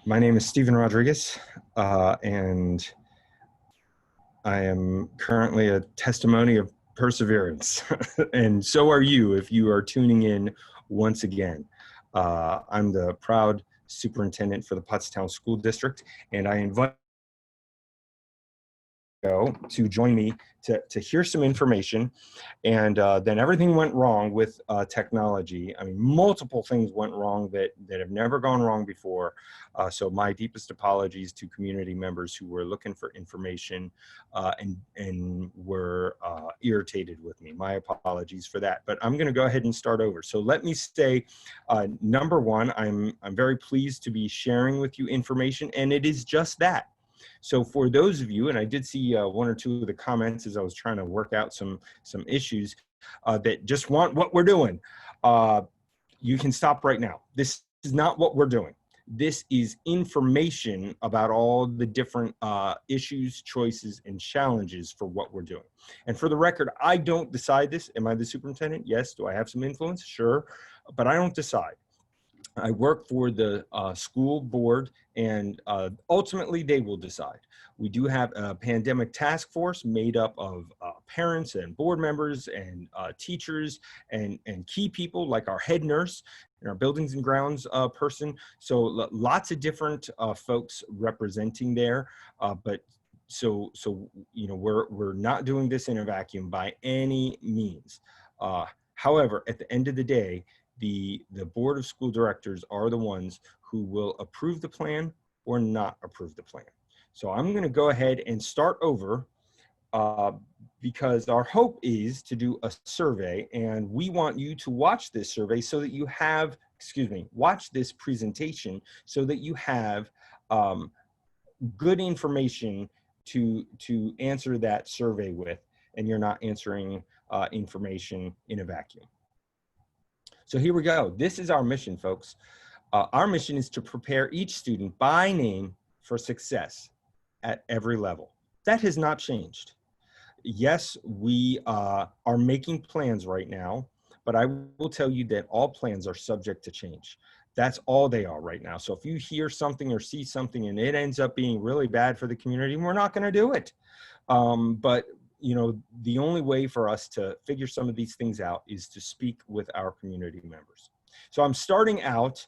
My name is Stephen Rodriguez, and I am currently a testimony of perseverance. And so are you if you are tuning in once again. I'm the proud superintendent for the Pottstown School District, and I invite you to join me to hear some information. And then everything went wrong with technology. I mean, multiple things went wrong that have never gone wrong before. So my deepest apologies to community members who were looking for information and were irritated with me. My apologies for that. But I'm going to go ahead and start over. So let me say, number one, I'm very pleased to be sharing with you information, and it is just that. So for those of you, and I did see one or two of the comments as I was trying to work out some issues that just want what we're doing, you can stop right now. This is not what we're doing. This is information about all the different issues, choices, and challenges for what we're doing. And for the record, I don't decide this. Am I the superintendent? Yes. Do I have some influence? Sure. But I don't decide. I work for the school board, and ultimately they will decide. We do have a pandemic task force made up of parents and board members and teachers and key people like our head nurse and our buildings and grounds person. So lots of different folks representing there, but so you know, we're not doing this in a vacuum by any means. However, at the end of the day, the board of school directors are the ones who will approve the plan or not approve the plan. So I'm going to go ahead and start over because our hope is to do a survey, and we want you to watch this survey so that you have, watch this presentation so that you have good information to answer that survey with, and you're not answering information in a vacuum. So here we go. This is our mission, folks. Our mission is to prepare each student by name for success at every level. That has not changed. Yes, we are making plans right now, but I will tell you that all plans are subject to change. That's all they are right now. So if you hear something or see something and it ends up being really bad for the community, we're not going to do it. But you know, the only way for us to figure some of these things out is to speak with our community members. So I'm starting out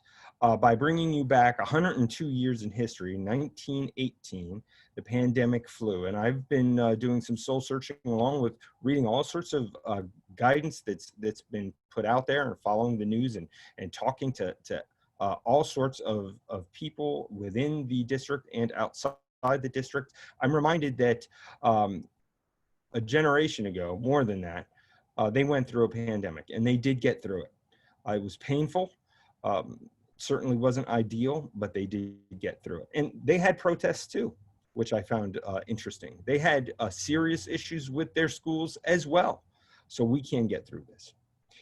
by bringing you back 102 years in history, 1918, the pandemic flu. And I've been doing some soul searching along with reading all sorts of guidance that's been put out there and following the news and talking to all sorts of people within the district and outside the district. I'm reminded that a generation ago, more than that, they went through a pandemic, and they did get through it. It was painful, certainly wasn't ideal, but they did get through it. And they had protests too, which I found interesting. They had serious issues with their schools as well. So we can get through this.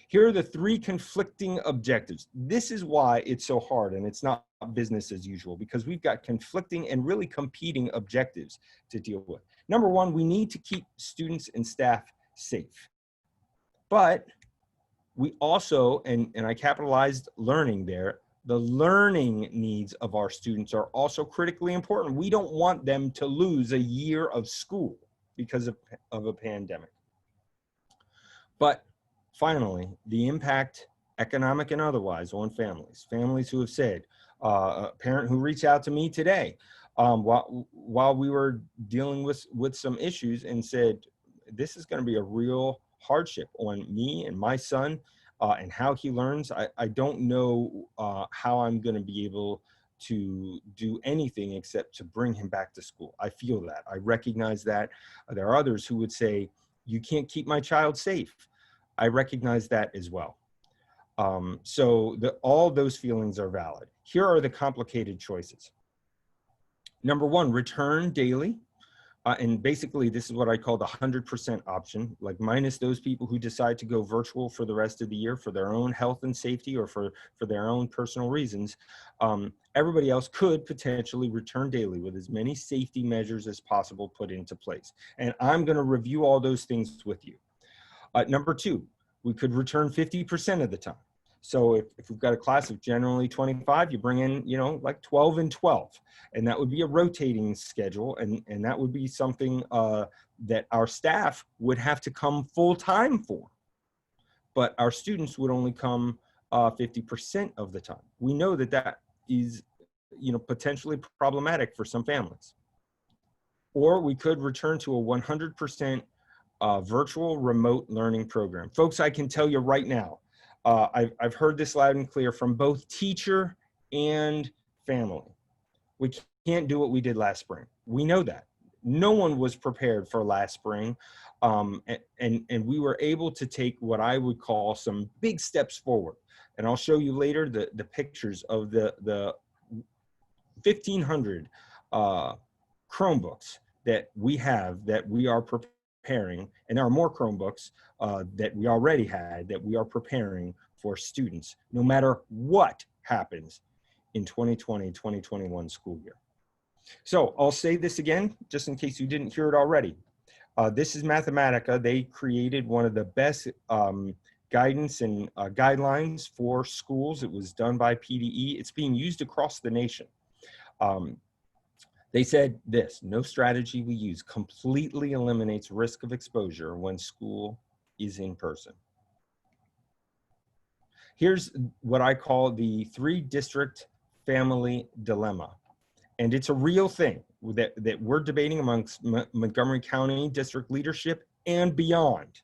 Here are the three conflicting objectives. This is why it's so hard, and it's not business as usual, because we've got conflicting and really competing objectives to deal with. Number one, we need to keep students and staff safe. But we also, and I capitalized learning there, the learning needs of our students are also critically important. We don't want them to lose a year of school because of a pandemic. But finally, the impact, economic and otherwise, on families. Families who have said, a parent who reached out to me today while we were dealing with some issues and said, this is going to be a real hardship on me and my son and how he learns. I don't know how I'm going to be able to do anything except to bring him back to school. I feel that. I recognize that. There are others who would say, you can't keep my child safe. I recognize that as well. So all those feelings are valid. Here are the complicated choices. Number one, return daily. And basically, this is what I call the 100% option, like minus those people who decide to go virtual for the rest of the year for their own health and safety or for their own personal reasons. Everybody else could potentially return daily with as many safety measures as possible put into place. And I'm going to review all those things with you. Number two, we could return 50% of the time. So if we've got a class of generally 25, you bring in, you know, like 12 and 12, and that would be a rotating schedule. And that would be something that our staff would have to come full time for, but our students would only come 50% of the time. We know that that is, you know, potentially problematic for some families. Or we could return to a 100% virtual remote learning program. Folks, I can tell you right now, I've heard this loud and clear from both teacher and family. We can't do what we did last spring. We know that. No one was prepared for last spring. And we were able to take what I would call some big steps forward. And I'll show you later the pictures of the 1,500 Chromebooks that we have, that we are preparing, and there are more Chromebooks that we already had that we are preparing for students, no matter what happens in 2020-2021 school year. So I'll say this again, just in case you didn't hear it already. This is Mathematica. They created one of the best guidance and guidelines for schools. It was done by PDE. It's being used across the nation. They said this: no strategy we use completely eliminates risk of exposure when school is in person. Here's what I call the 3-district family dilemma. And it's a real thing that we're debating amongst Montgomery County district leadership and beyond.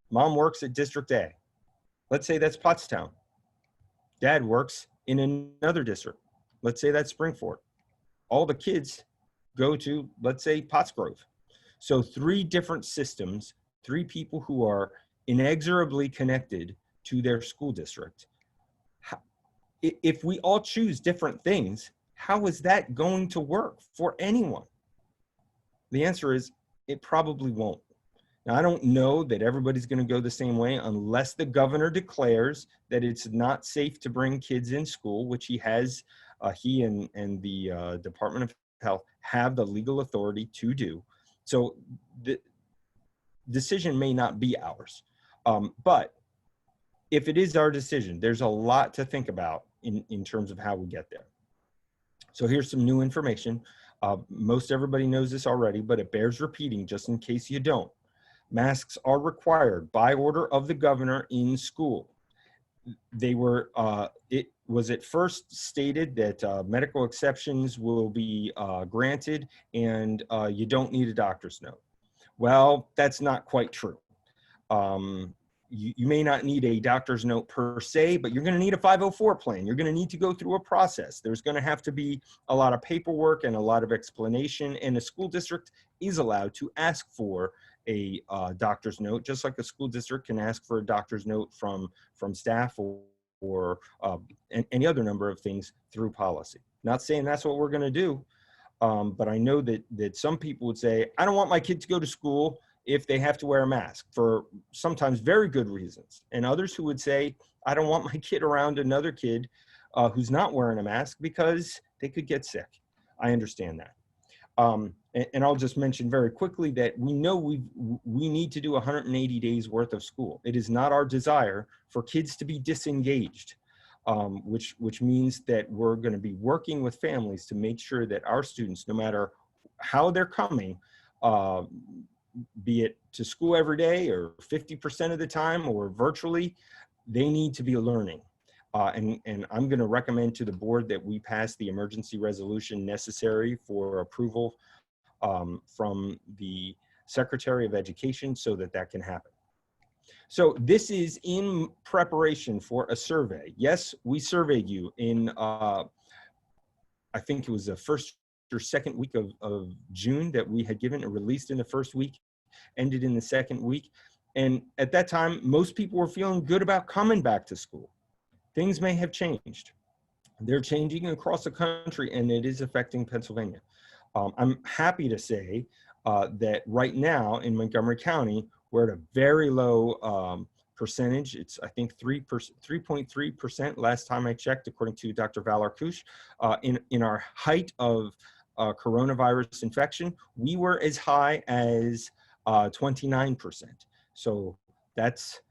Mom works at District A. Let's say that's Pottstown. Dad works in another district. Let's say that's Springford. All the kids go to, let's say, Pottsgrove. So 3 different systems, 3 people who are inexorably connected to their school district. If we all choose different things, how is that going to work for anyone? The answer is it probably won't. Now, I don't know that everybody's going to go the same way unless the governor declares that it's not safe to bring kids in school, which he has. He and the Department of Health have the legal authority to do. So the decision may not be ours. But if it is our decision, there's a lot to think about in terms of how we get there. So here's some new information. Most everybody knows this already, but it bears repeating just in case you don't. Masks are required by order of the governor in school. They were, it was at first stated that medical exceptions will be granted and you don't need a doctor's note. Well, that's not quite true. You may not need a doctor's note per se, but you're going to need a 504 plan. You're going to need to go through a process. There's going to have to be a lot of paperwork and a lot of explanation, and the school district is allowed to ask for a doctor's note, just like a school district can ask for a doctor's note from staff or any other number of things through policy. Not saying that's what we're going to do, but I know that some people would say, I don't want my kid to go to school if they have to wear a mask for sometimes very good reasons. And others who would say, I don't want my kid around another kid who's not wearing a mask because they could get sick. I understand that. And I'll just mention very quickly that we know we need to do 180 days worth of school. It is not our desire for kids to be disengaged, which means that we're going to be working with families to make sure that our students, no matter how they're coming, be it to school every day or 50% of the time or virtually, they need to be learning. And I'm going to recommend to the board that we pass the emergency resolution necessary for approval from the Secretary of Education so that can happen. So this is in preparation for a survey. Yes, we surveyed you in, I think it was the first or second week of June that we had given, released in the first week, ended in the second week. And at that time, most people were feeling good about coming back to school. Things may have changed. They're changing across the country, and it is affecting Pennsylvania. I'm happy to say that right now in Montgomery County, we're at a very low percentage. It's, I think, 3.3% last time I checked, according to Dr. Valar-Kush. In our height of coronavirus infection, we were as high as 29%. So that's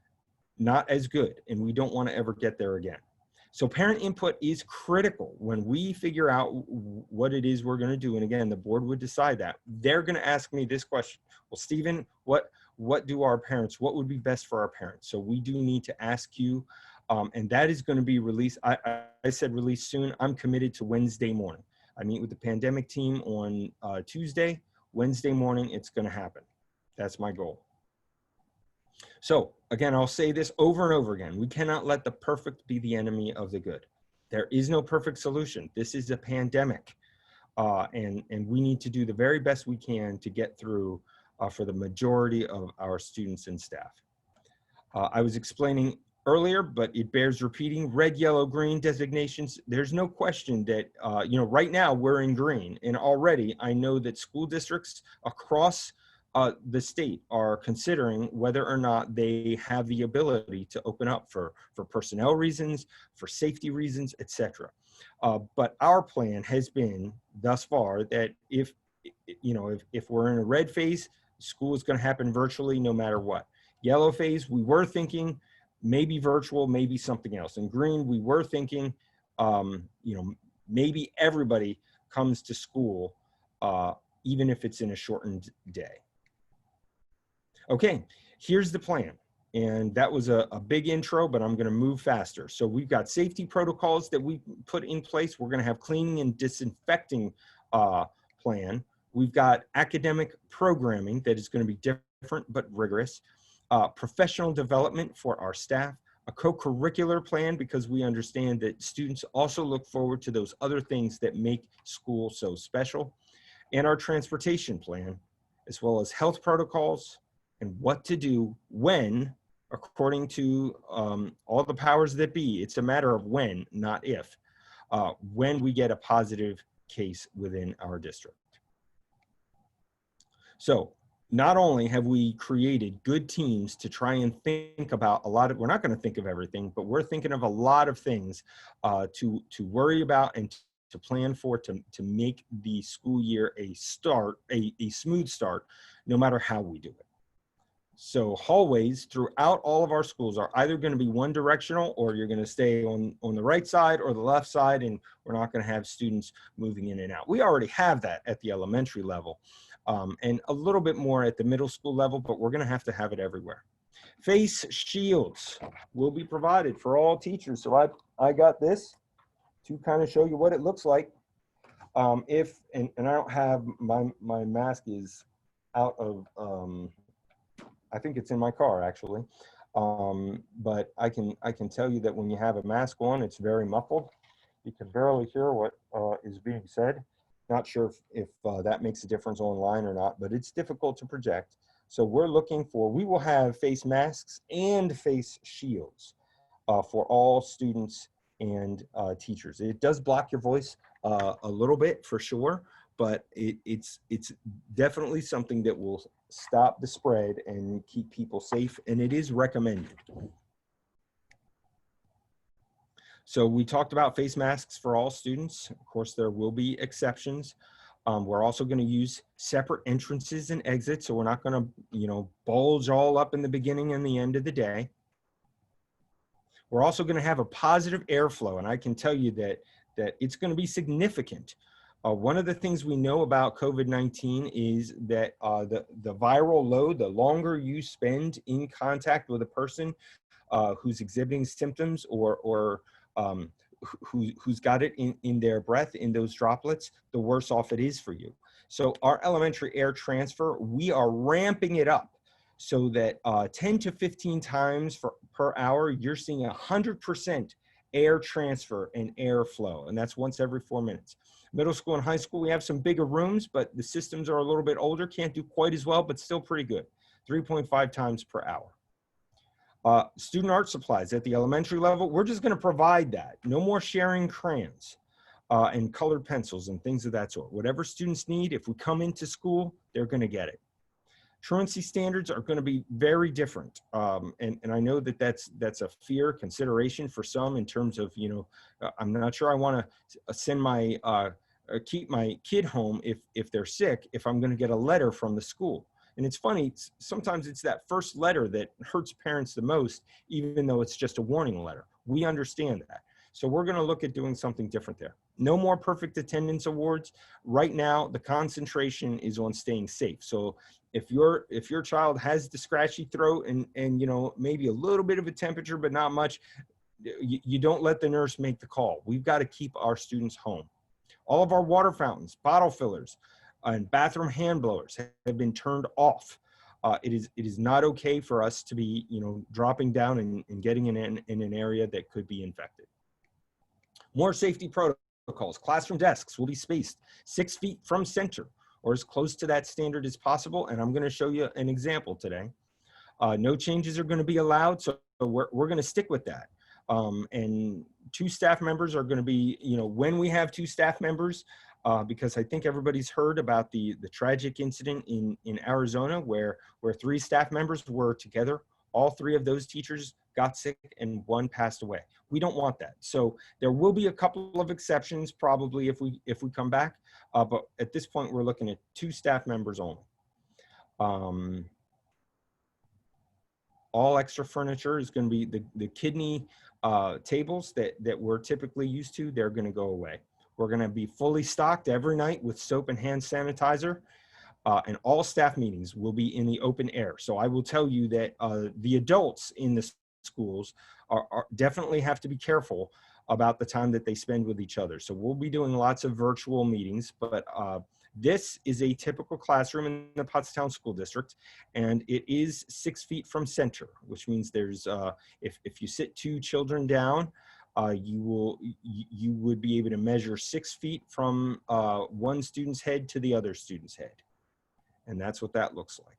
not as good, and we don't want to ever get there again. So parent input is critical when we figure out what it is we're going to do. And again, the board would decide that. They're going to ask me this question. Well, Stephen, what do our parents, what would be best for our parents? So we do need to ask you, and that is going to be released. I said release soon. I'm committed to Wednesday morning. I meet with the pandemic team on Tuesday. Wednesday morning, it's going to happen. That's my goal. So again, I'll say this over and over again. We cannot let the perfect be the enemy of the good. There is no perfect solution. This is a pandemic. And we need to do the very best we can to get through for the majority of our students and staff. I was explaining earlier, but it bears repeating, red, yellow, green designations. There's no question that, right now we're in green, and already I know that school districts across the state are considering whether or not they have the ability to open up for personnel reasons, for safety reasons, etc. But our plan has been thus far that if we're in a red phase, school is going to happen virtually no matter what. Yellow phase, we were thinking maybe virtual, maybe something else. In green, we were thinking, maybe everybody comes to school, even if it's in a shortened day. Okay, here's the plan. And that was a big intro, but I'm going to move faster. So we've got safety protocols that we put in place. We're going to have cleaning and disinfecting plan. We've got academic programming that is going to be different but rigorous. Professional development for our staff. A co-curricular plan, because we understand that students also look forward to those other things that make school so special. And our transportation plan, as well as health protocols, and what to do when, according to all the powers that be. It's a matter of when, not if, when we get a positive case within our district. So not only have we created good teams to try and think about a lot of, we're not going to think of everything, but we're thinking of a lot of things to worry about and to plan for, to make the school year a smooth start, no matter how we do it. So hallways throughout all of our schools are either going to be one directional, or you're going to stay on the right side or the left side, and we're not going to have students moving in and out. We already have that at the elementary level, and a little bit more at the middle school level, but we're going to have it everywhere. Face shields will be provided for all teachers. So I got this to kind of show you what it looks like. And I don't have my mask is out of I think it's in my car actually, but I can tell you that when you have a mask on, it's very muffled. You can barely hear what is being said. Not sure if that makes a difference online or not, but it's difficult to project. So we will have face masks and face shields for all students and teachers. It does block your voice a little bit for sure, but it's definitely something that will stop the spread and keep people safe, and it is recommended. So we talked about face masks for all students. Of course, there will be exceptions. We're also going to use separate entrances and exits, so we're not going to, bulge all up in the beginning and the end of the day. We're also going to have a positive airflow, and I can tell you that it's going to be significant. One of the things we know about COVID-19 is that the viral load, the longer you spend in contact with a person who's exhibiting symptoms or who's got it in their breath, in those droplets, the worse off it is for you. So our elementary air transfer, we are ramping it up so that 10 to 15 times per hour, you're seeing 100% air transfer and airflow, and that's once every 4 minutes. Middle school and high school, we have some bigger rooms, but the systems are a little bit older, can't do quite as well, but still pretty good, 3.5 times per hour. Student art supplies at the elementary level, we're just going to provide that. No more sharing crayons and colored pencils and things of that sort. Whatever students need, if we come into school, they're going to get it. Truancy standards are going to be very different. And I know that that's a fear consideration for some in terms of, I'm not sure I want to send keep my kid home if they're sick, if I'm going to get a letter from the school. And it's funny, sometimes it's that first letter that hurts parents the most, even though it's just a warning letter. We understand that. So we're going to look at doing something different there. No more perfect attendance awards. Right now, the concentration is on staying safe. So if your child has the scratchy throat and you know, maybe a little bit of a temperature, but not much, you don't let the nurse make the call. We've got to keep our students home. All of our water fountains, bottle fillers, and bathroom hand blowers have been turned off. It is not okay for us to be, you know, dropping down and getting in an area that could be infected. More safety protocols. Classroom desks will be spaced 6 feet from center or as close to that standard as possible. And I'm going to show you an example today. No changes are going to be allowed, so we're going to stick with that. And 2 staff members are going to be, you know, when we have 2 staff members, because I think everybody's heard about the tragic incident in Arizona where 3 staff members were together. All 3 of those teachers got sick and 1 passed away. We don't want that. So there will be a couple of exceptions probably if we come back, but at this point we're looking at 2 staff members only. All extra furniture is going to be the kidney tables that we're typically used to. They're going to go away. We're going to be fully stocked every night with soap and hand sanitizer, and all staff meetings will be in the open air. So I will tell you that the adults in the schools are definitely have to be careful about the time that they spend with each other. So we'll be doing lots of virtual meetings, but this is a typical classroom in the Pottstown School District, and it is 6 feet from center, which means there's, if you sit 2 children down, you would be able to measure 6 feet from one student's head to the other student's head. And that's what that looks like.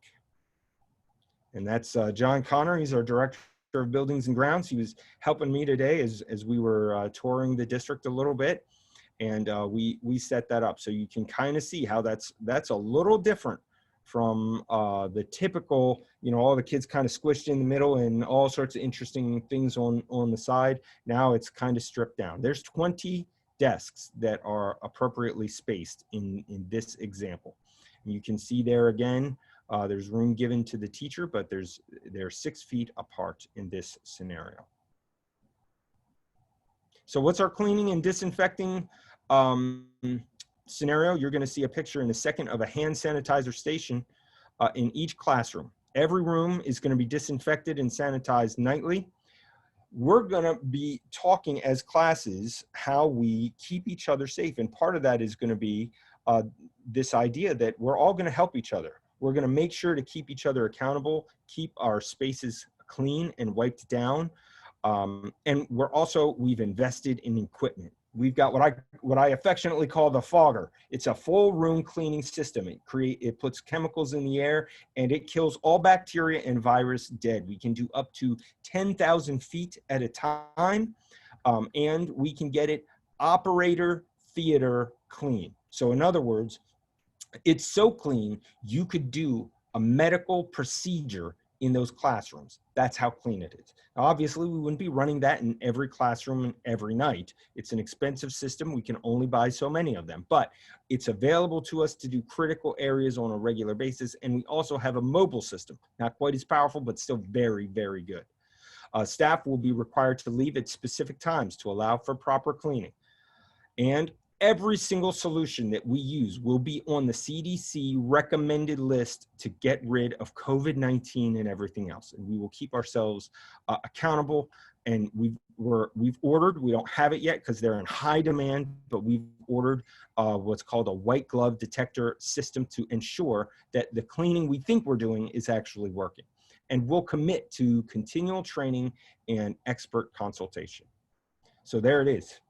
And that's John Connor. He's our director of buildings and grounds. He was helping me today as we were touring the district a little bit. And we set that up. So you can kind of see how that's a little different from the typical, you know, all the kids kind of squished in the middle and all sorts of interesting things on the side. Now it's kind of stripped down. There's 20 desks that are appropriately spaced in this example. And you can see there again, there's room given to the teacher, but they're 6 feet apart in this scenario. So what's our cleaning and disinfecting scenario? You're going to see a picture in a second of a hand sanitizer station in each classroom. Every room is going to be disinfected and sanitized nightly. We're going to be talking as classes how we keep each other safe. And part of that is going to be this idea that we're all going to help each other. We're going to make sure to keep each other accountable, keep our spaces clean and wiped down. And we've invested in equipment. We've got what I affectionately call the fogger. It's a full room cleaning system. It puts chemicals in the air and it kills all bacteria and virus dead. We can do up to 10,000 feet at a time, and we can get it operator theater clean. So in other words, it's so clean you could do a medical procedure in those classrooms. That's how clean it is. Now, obviously, we wouldn't be running that in every classroom and every night. It's an expensive system. We can only buy so many of them, but it's available to us to do critical areas on a regular basis. And we also have a mobile system, not quite as powerful, but still very, very good. Staff will be required to leave at specific times to allow for proper cleaning. And every single solution that we use will be on the CDC recommended list to get rid of COVID-19 and everything else. And we will keep ourselves accountable. And we've ordered, we don't have it yet because they're in high demand, but we've ordered what's called a white glove detector system to ensure that the cleaning we think we're doing is actually working. And we'll commit to continual training and expert consultation. So there it is.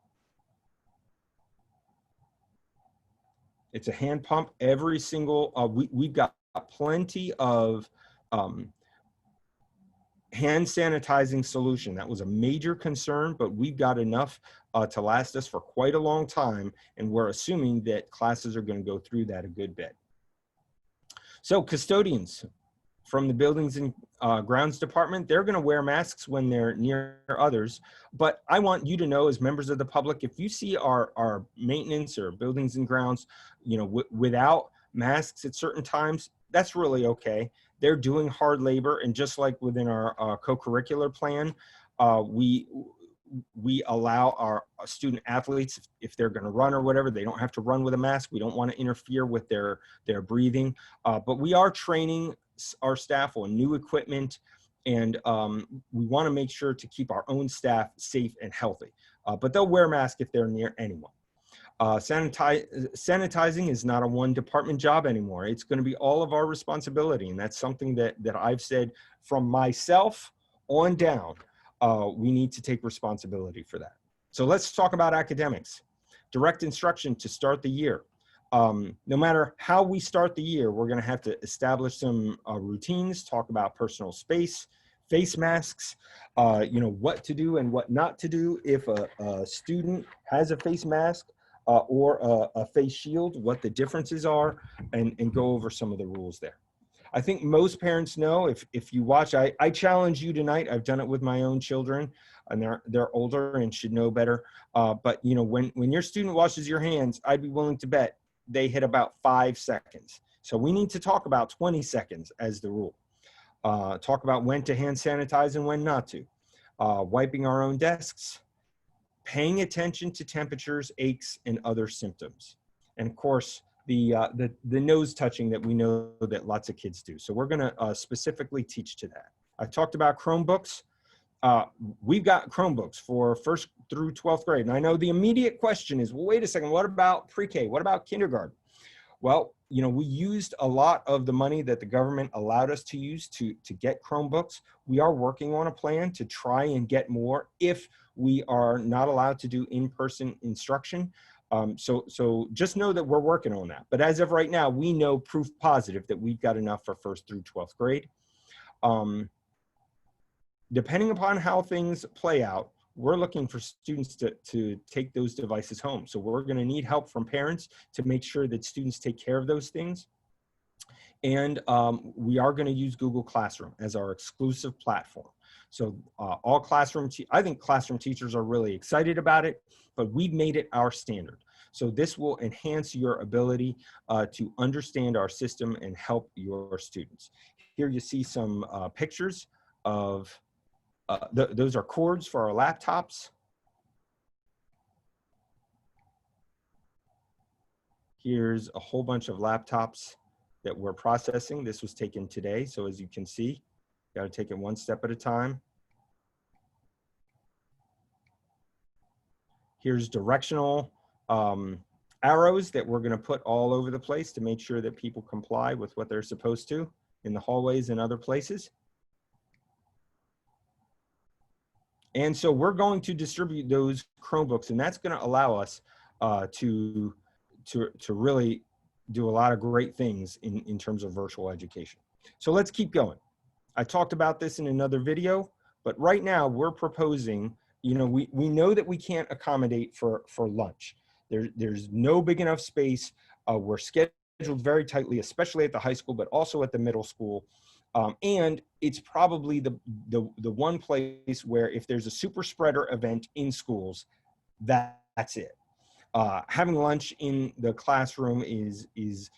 It's a hand pump. Every single, we've got plenty of hand sanitizing solution. That was a major concern, but we've got enough to last us for quite a long time. And we're assuming that classes are going to go through that a good bit. So custodians from the buildings and grounds department, they're going to wear masks when they're near others. But I want you to know, as members of the public, if you see our maintenance or buildings and grounds, you know, without masks at certain times, that's really okay. They're doing hard labor, and just like within our co-curricular plan, we allow our student athletes, if they're going to run or whatever, they don't have to run with a mask. We don't want to interfere with their breathing, but we are training our staff on new equipment, and we want to make sure to keep our own staff safe and healthy. But they'll wear masks if they're near anyone. Sanitizing is not a one department job anymore. It's going to be all of our responsibility. And that's something that I've said from myself on down. We need to take responsibility for that. So let's talk about academics. Direct instruction to start the year. No matter how we start the year, we're going to have to establish some routines, talk about personal space, face masks, what to do and what not to do if a student has a face mask or a face shield, what the differences are, and go over some of the rules there. I think most parents know, if you watch, I challenge you tonight. I've done it with my own children, and they're older and should know better. But when your student washes your hands, I'd be willing to bet they hit about 5 seconds. So we need to talk about 20 seconds as the rule. Talk about when to hand sanitize and when not to. Wiping our own desks, paying attention to temperatures, aches, and other symptoms. And of course, the nose touching that we know that lots of kids do. So we're going to specifically teach to that. I talked about Chromebooks. We've got Chromebooks for 1st through 12th grade. And I know the immediate question is, well, wait a second, what about pre-K? What about kindergarten? Well, we used a lot of the money that the government allowed us to use to get Chromebooks. We are working on a plan to try and get more if we are not allowed to do in-person instruction. So just know that we're working on that. But as of right now, we know proof positive that we've got enough for 1st through 12th grade. Depending upon how things play out, we're looking for students to take those devices home. So we're going to need help from parents to make sure that students take care of those things. And we are going to use Google Classroom as our exclusive platform. So all classroom, I think classroom teachers are really excited about it, but we've made it our standard. So this will enhance your ability to understand our system and help your students. Here you see some pictures of those are cords for our laptops. Here's a whole bunch of laptops that we're processing. This was taken today. So as you can see, got to take it one step at a time. Here's directional arrows that we're going to put all over the place to make sure that people comply with what they're supposed to in the hallways and other places. And so we're going to distribute those Chromebooks, and that's going to allow us to really do a lot of great things in terms of virtual education. So let's keep going. I talked about this in another video, but right now we're proposing, we know that we can't accommodate for lunch. There's no big enough space. We're scheduled very tightly, especially at the high school, but also at the middle school. And it's probably the one place where if there's a super spreader event in schools, that's it. Having lunch in the classroom is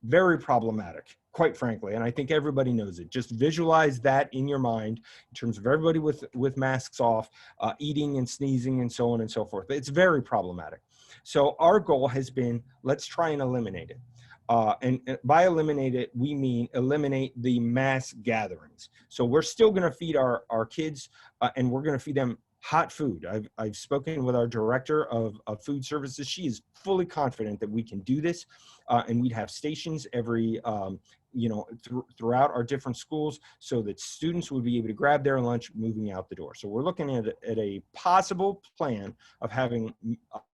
very problematic, quite frankly, and I think everybody knows it. Just visualize that in your mind in terms of everybody with masks off, eating and sneezing and so on and so forth. It's very problematic. So our goal has been, let's try and eliminate it. And by eliminate it, we mean eliminate the mass gatherings. So we're still going to feed our kids, and we're going to feed them hot food. I've spoken with our director of food services. She is fully confident that we can do this, and we'd have stations every throughout our different schools so that students would be able to grab their lunch moving out the door. So we're looking at a possible plan of having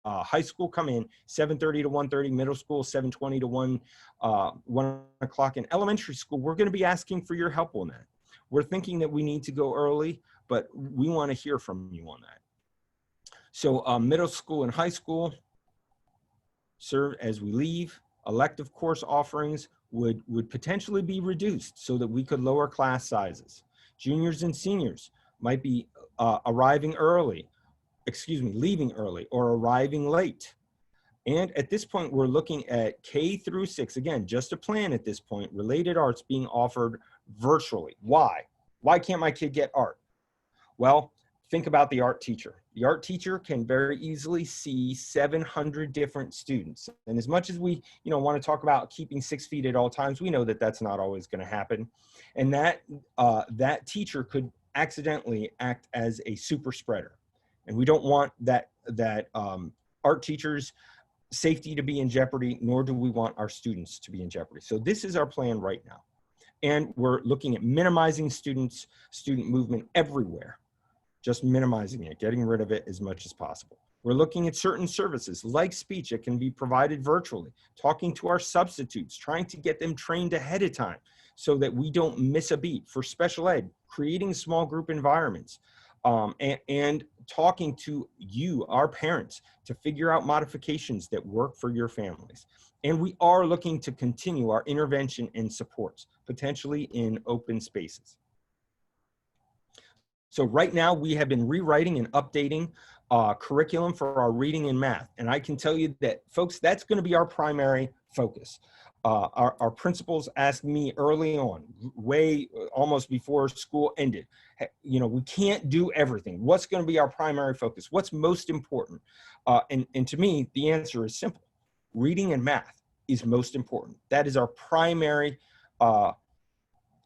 high school come in 7:30 to 1:30, middle school 7:20 to 1 o'clock, and elementary school, we're going to be asking for your help on that. We're thinking that we need to go early, but we want to hear from you on that. So middle school and high school serve as we leave. Elective course offerings would potentially be reduced so that we could lower class sizes. Juniors and seniors might be leaving early or arriving late. And at this point, we're looking at K through 6, again, just a plan at this point, related arts being offered virtually. Why? Why can't my kid get art? Well, think about the art teacher. The art teacher can very easily see 700 different students. And as much as we, want to talk about keeping 6 feet at all times, we know that that's not always going to happen. And that teacher could accidentally act as a super spreader. And we don't want that art teacher's safety to be in jeopardy, nor do we want our students to be in jeopardy. So this is our plan right now. And we're looking at minimizing student movement everywhere. Just minimizing it, getting rid of it as much as possible. We're looking at certain services like speech that can be provided virtually, talking to our substitutes, trying to get them trained ahead of time so that we don't miss a beat. For special ed, creating small group environments, and talking to you, our parents, to figure out modifications that work for your families. And we are looking to continue our intervention and supports, potentially in open spaces. So right now we have been rewriting and updating curriculum for our reading and math. And I can tell you that, folks, that's going to be our primary focus. Our principals asked me early on, almost before school ended, we can't do everything. What's going to be our primary focus? What's most important? And to me, the answer is simple. Reading and math is most important. That is our primary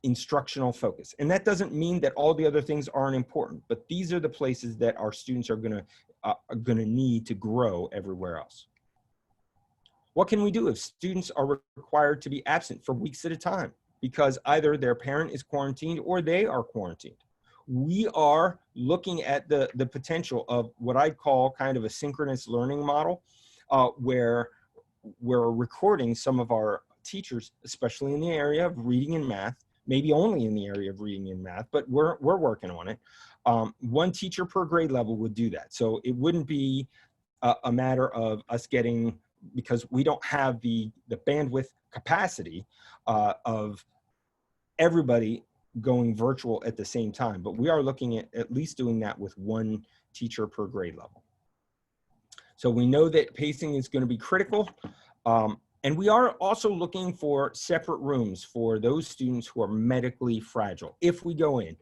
instructional focus. And that doesn't mean that all the other things aren't important, but these are the places that our students are gonna need to grow everywhere else. What can we do if students are required to be absent for weeks at a time because either their parent is quarantined or they are quarantined? We are looking at the potential of what I'd call kind of a synchronous learning model, where we're recording some of our teachers, especially in the area of reading and math, maybe only in the area of reading and math, but we're working on it. One teacher per grade level would do that. So it wouldn't be a matter of us getting, because we don't have the bandwidth capacity of everybody going virtual at the same time, but we are looking at least doing that with one teacher per grade level. So we know that pacing is going to be critical. And we are also looking for separate rooms for those students who are medically fragile. If we go in,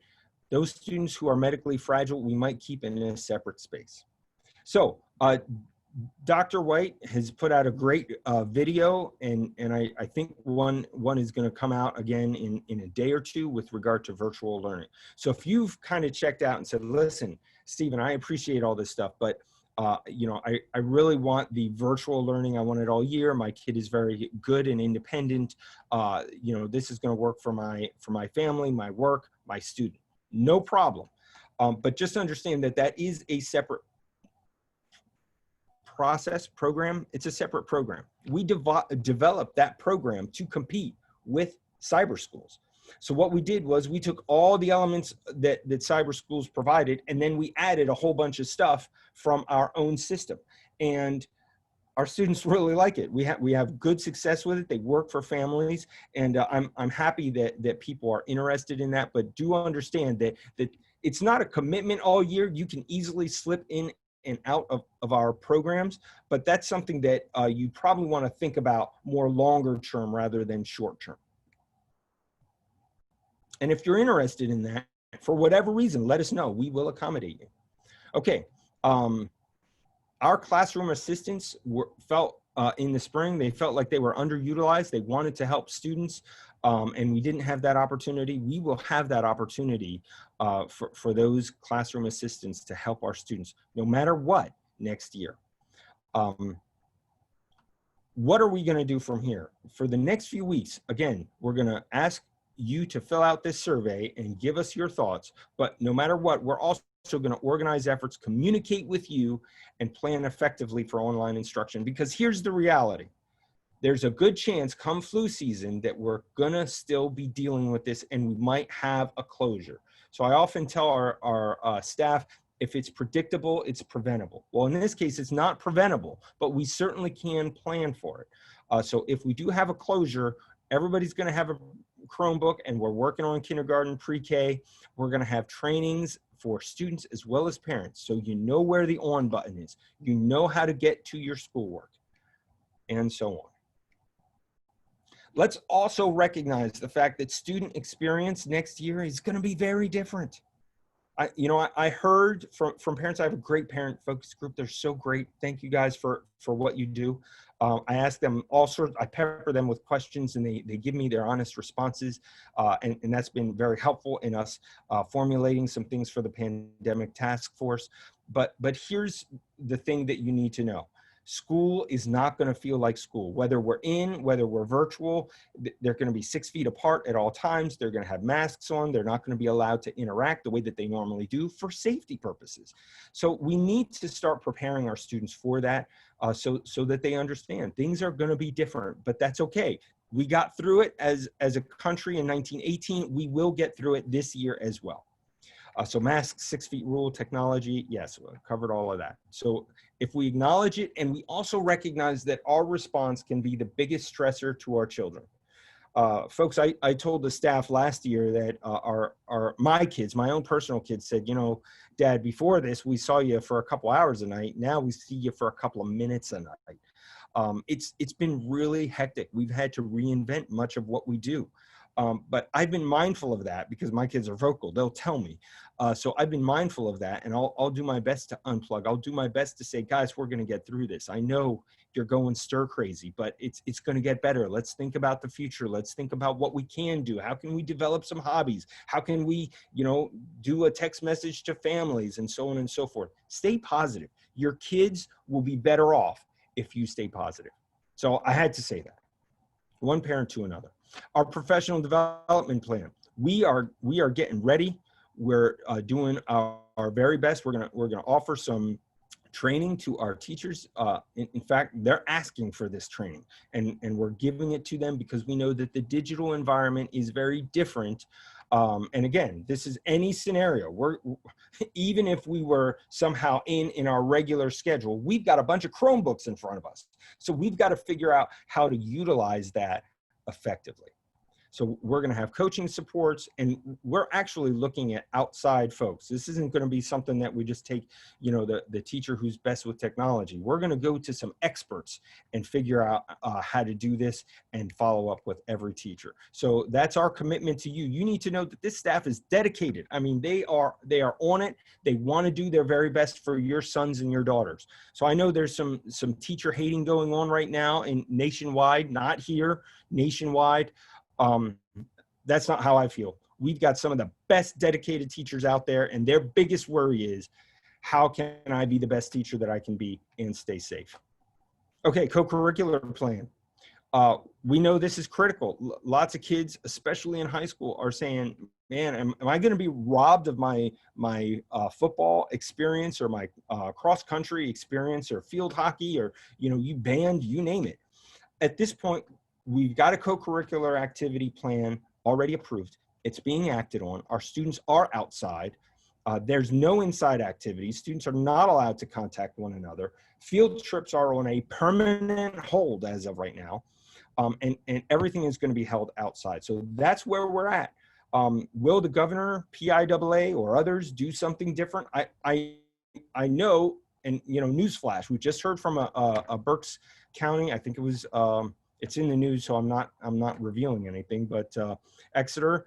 those students who are medically fragile, we might keep in a separate space. So Dr. White has put out a great video, and I think one is going to come out again in a day or two with regard to virtual learning. So if you've kind of checked out and said, listen, Stephen, I appreciate all this stuff, but I really want the virtual learning. I want it all year. My kid is very good and independent. This is going to work for my family, my work, my student. No problem. But just understand that is a separate program. It's a separate program. We developed that program to compete with cyber schools. So what we did was we took all the elements that cyber schools provided, and then we added a whole bunch of stuff from our own system. And our students really like it. We have good success with it. They work for families, and I'm happy that people are interested in that. But do understand that it's not a commitment all year. You can easily slip in and out of our programs, but that's something that you probably want to think about more longer term rather than short term. And if you're interested in that, for whatever reason, let us know. We will accommodate you. Okay. Our classroom assistants felt in the spring, they felt like they were underutilized. They wanted to help students, and we didn't have that opportunity. We will have that opportunity for those classroom assistants to help our students, no matter what, next year. What are we going to do from here? For the next few weeks, again, we're going to ask you to fill out this survey and give us your thoughts. But no matter what, we're also going to organize efforts, communicate with you, and plan effectively for online instruction. Because here's the reality. There's a good chance come flu season that we're going to still be dealing with this, and we might have a closure. So I often tell our staff, if it's predictable, it's preventable. Well, in this case, it's not preventable, but we certainly can plan for it. So if we do have a closure, everybody's going to have a Chromebook, and we're working on kindergarten, pre-K. We're going to have trainings for students as well as parents, so you know where the on button is. You know how to get to your schoolwork. and so on. Let's also recognize the fact that student experience next year is going to be very different. I heard from parents. I have a great parent focus group. They're so great. Thank you guys for what you do. I ask them all sorts. I pepper them with questions, and they give me their honest responses, and that's been very helpful in us formulating some things for the pandemic task force. But here's the thing that you need to know. School is not going to feel like school, whether we're in, whether we're virtual. They're going to be 6 feet apart at all times. They're going to have masks on. They're not going to be allowed to interact the way that they normally do for safety purposes. So we need to start preparing our students for that, so that they understand things are going to be different, but that's okay. We got through it as a country in 1918. We will get through it this year as well. So masks, 6 feet rule, technology, yes, we covered all of that. So if we acknowledge it, and we also recognize that our response can be the biggest stressor to our children. Folks, I told the staff last year that my kids, my own personal kids, said, Dad, before this, we saw you for a couple hours a night. Now we see you for a couple of minutes a night. It's been really hectic. We've had to reinvent much of what we do. But I've been mindful of that because my kids are vocal. They'll tell me. So I've been mindful of that, and I'll do my best to unplug. I'll do my best to say, guys, we're going to get through this. I know you're going stir crazy, but it's going to get better. Let's think about the future. Let's think about what we can do. How can we develop some hobbies? How can we, do a text message to families and so on and so forth? Stay positive. Your kids will be better off if you stay positive. So I had to say that. One parent to another. Our professional development plan. We are getting ready. We're doing our very best. We're gonna offer some training to our teachers. In fact, they're asking for this training, and we're giving it to them because we know that the digital environment is very different. And again, this is any scenario. Even if we were somehow in our regular schedule, we've got a bunch of Chromebooks in front of us. So we've got to figure out how to utilize that effectively. So we're going to have coaching supports, and we're actually looking at outside folks. This isn't going to be something that we just take, the teacher who's best with technology. We're going to go to some experts and figure out how to do this and follow up with every teacher. So that's our commitment to you. You need to know that this staff is dedicated. I mean, they are on it. They want to do their very best for your sons and your daughters. So I know there's some teacher hating going on right now in nationwide, not here, nationwide. That's not how I feel. We've got some of the best dedicated teachers out there, and their biggest worry is, how can I be the best teacher that I can be and stay safe? Okay, co-curricular plan. We know this is critical. Lots of kids, especially in high school, are saying, man, am I going to be robbed of my football experience, or my cross-country experience, or field hockey, or, you band, you name it. At this point, we've got a co-curricular activity plan already approved. It's being acted on. Our students are outside. There's no inside activities. Students are not allowed to contact one another. Field trips are on a permanent hold as of right now. And everything is going to be held outside. So that's where we're at. Will the governor, PIAA, or others do something different? I know, and newsflash, we just heard from a Berks County. I think it was, it's in the news, so I'm not revealing anything, but Exeter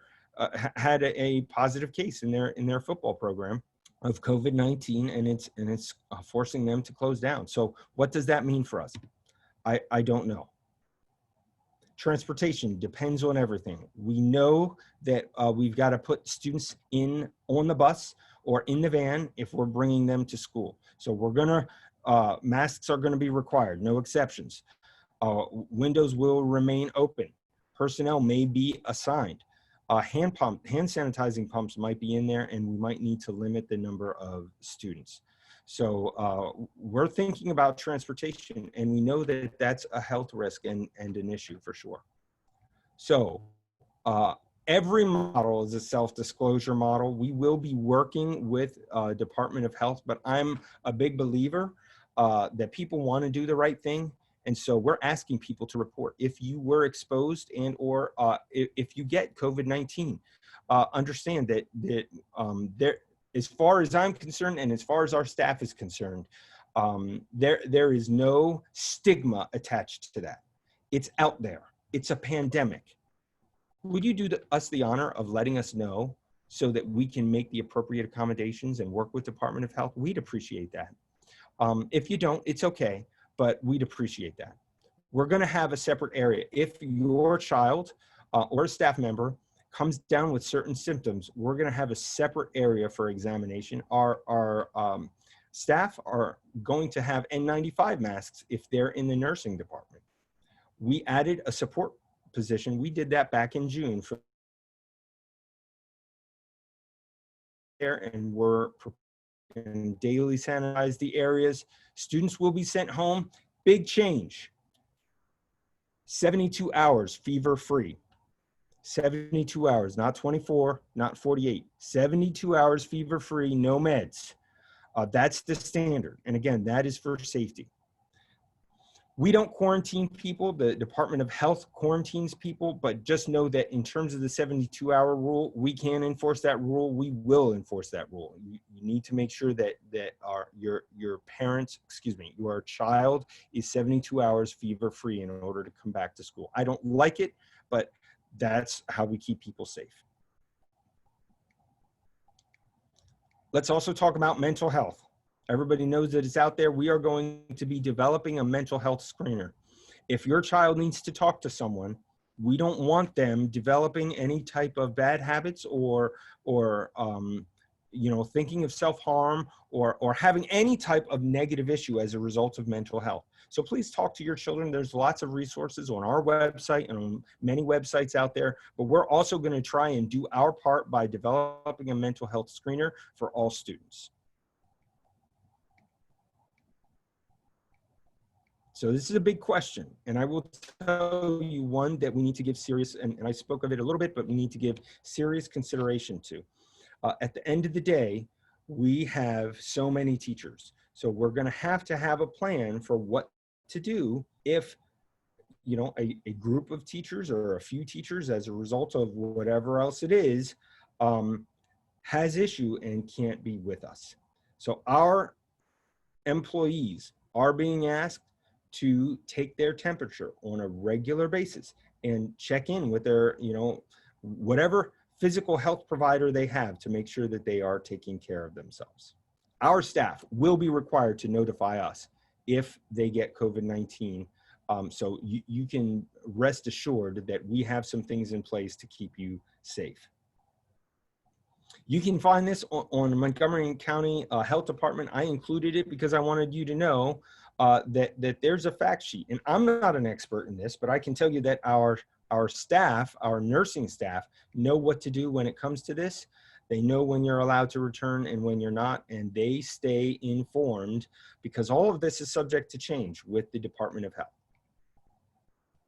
had a positive case in their football program of COVID-19, and it's forcing them to close down. So what does that mean for us? I don't know. Transportation depends on everything. We know that we've got to put students on the bus or in the van if we're bringing them to school. So masks are going to be required, no exceptions. Windows will remain open. Personnel may be assigned. Hand sanitizing pumps might be in there, and we might need to limit the number of students. So we're thinking about transportation, and we know that that's a health risk and an issue for sure. So every model is a self-disclosure model. We will be working with Department of Health, but I'm a big believer that people want to do the right thing. And so we're asking people to report if you were exposed or if you get COVID-19. Understand that as far as I'm concerned, and as far as our staff is concerned, There is no stigma attached to that. It's out there. It's a pandemic. Would you do us the honor of letting us know so that we can make the appropriate accommodations and work with Department of Health? We'd appreciate that. If you don't, it's okay, but we'd appreciate that. We're going to have a separate area. If your child or a staff member comes down with certain symptoms, we're going to have a separate area for examination. Our staff are going to have N95 masks if they're in the nursing department. We added a support position. We did that back in June for there, and we're and daily sanitize the areas. Students will be sent home. Big change. 72 hours fever-free. 72 hours, not 24, not 48. 72 hours fever-free, no meds. That's the standard. And again, that is for safety. We don't quarantine people. The Department of Health quarantines people, but just know that in terms of the 72-hour rule, we can enforce that rule. We will enforce that rule. You need to make sure that your parents, your child is 72 hours fever-free in order to come back to school. I don't like it, but that's how we keep people safe. Let's also talk about mental health. Everybody knows that it's out there. We are going to be developing a mental health screener. If your child needs to talk to someone, we don't want them developing any type of bad habits or thinking of self-harm or having any type of negative issue as a result of mental health. So please talk to your children. There's lots of resources on our website and on many websites out there, but we're also going to try and do our part by developing a mental health screener for all students. So this is a big question, and I will tell you one that we need to give serious, and I spoke of it a little bit, but we need to give serious consideration to. At the end of the day, we have so many teachers. So we're gonna have to have a plan for what to do if a group of teachers or a few teachers as a result of whatever else it is, has issue and can't be with us. So our employees are being asked to take their temperature on a regular basis and check in with their, whatever physical health provider they have to make sure that they are taking care of themselves. Our staff will be required to notify us if they get COVID-19. So you can rest assured that we have some things in place to keep you safe. You can find this on the Montgomery County Health Department. I included it because I wanted you to know that there's a fact sheet. And I'm not an expert in this, but I can tell you that our staff, our nursing staff, know what to do when it comes to this. They know when you're allowed to return and when you're not, and they stay informed because all of this is subject to change with the Department of Health.